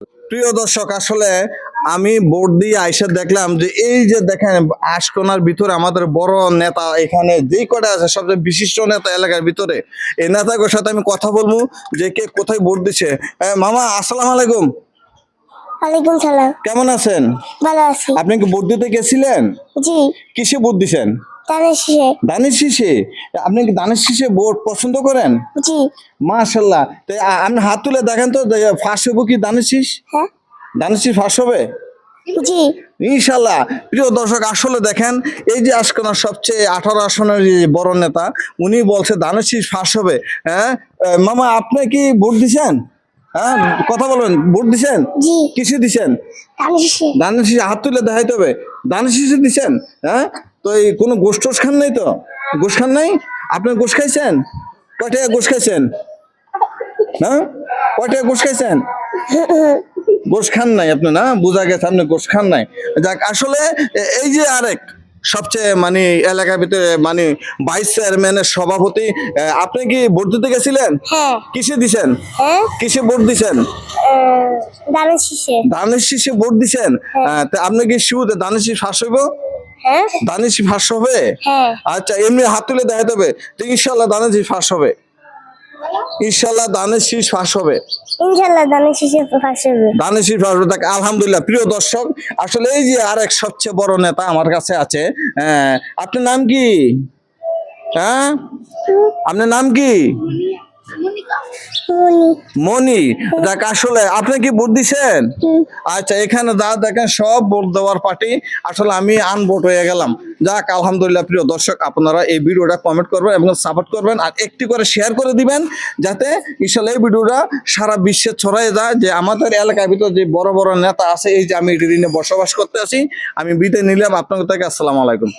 প্রিয় দর্শক, আসলে আমি ভোট দিয়ে আইসা দেখলাম যে এই যে দেখেন আশকোনার ভিতরে আমাদের বড় নেতা এখানে যেই কটা আছে সবচেয়ে বিশিষ্ট নেতা এলাকার ভিতরে, এই নেতাগুলোর সাথে আমি কথা বলবো যে কে কোথায় ভোট দিচ্ছে। মামা, আসসালামু আলাইকুম। ওয়ালাইকুম সালাম। কেমন আছেন? ভালো আছি। আপনি কি ভোট দিতে গেছিলেন? জি। কিসে ভোট দিছেন? ধানের শীষে। ধানের শীষে? আপনি কি ধানের শীষে ভোট পছন্দ করেন? জি। মাশাল্লাহ। তো আপনি হাত তুলে দেখেন তো, ফাঁস হবো কি ধানের শীষ? হ্যাঁ। ধানের শীষ ফাঁস হবে জি। ইনশাল্লাহ। প্রিয় দর্শক, আসলে দেখেন এই যে আশকোনার সবচেয়ে 18 আসনের যে বড় নেতা, উনি বলছে ধানের শীষ ফাঁস হবে। হ্যাঁ মামা, আপনি কি ভোট দিছেন? হ্যাঁ, কথা বলবেন। ভোট দিছেন? জি। কিসে দিছেন? ধানের শীষে। ধানের শীষে হাত তুলে দেখাইতে হবে। ধানের শীষে দিছেন? হ্যাঁ, তো এই কোনো গোশ টোশ খান নাই তো? গোশ খান নাই? আপনি গোশ খাইছেন? কয় টাকা গোশ খাইছেন? হ্যাঁ, কয় টাকা গোশ খাইছেন? গোশ খান নাই আপনি, না? বোঝা গেছে আপনি গোশ খান নাই। যাক, আসলে এই যে আরেক সবচেয়ে মানে এলাকার ভিতরে মানে ভাইস চেয়ারম্যানের সভাপতি, আপনি কি ভোট দিতে গেছিলেন? হ্যাঁ। কিসে দিছেন? হ্যাঁ। কিসে ভোট দিছেন? ধানের শীষে। ধানের শীষে ভোট দিছেন? তা আপনি কি শুরুতে ধানের শীষ ফাঁস হইব? হ্যাঁ। ধানের শীষ ফাঁস হবে? হ্যাঁ। আচ্ছা, এমনি হাত তুলে দেখাতে হবে তো ইনশাল্লাহ ধানের শীষ ফাঁস হবে। ইনশাল্লাহ ধানের শীষ ফাঁস হবে। ইনশাআল্লাহ ধানের শীষে ফাঁস হবে। ধানের শীষ ফাঁস হবে। আলহামদুলিল্লাহ। প্রিয় দর্শক, আসলে এই যে আরেক সবচেয়ে বড় নেতা আমার কাছে আছে। আপনার নাম কি? হ্যাঁ, আপনার নাম কি? মনি। দেখ, আসলে আপনি কি ভোট দিছেন? আচ্ছা, এখানে যা দেখেন সব ভোট দেওয়ার পার্টি। আসলে আমি আনভোট হয়ে গেলাম। যাক, আলহামদুলিল্লাহ। প্রিয় দর্শক, আপনারা এই ভিডিওটা কমেন্ট করবেন এবং সাপোর্ট করবেন, আর একটি করে শেয়ার করে দিবেন, যাতে ইনশাল্লাহ এই ভিডিওটা সারা বিশ্বে ছড়াই যায় যে আমাদের এলাকার ভিতর যে বড় বড় নেতা আছে, এই যে আমি এটি দিনে বসবাস করতে আছি। আমি বিদায় নিলাম আপনাদের থেকে। আসসালামু আলাইকুম।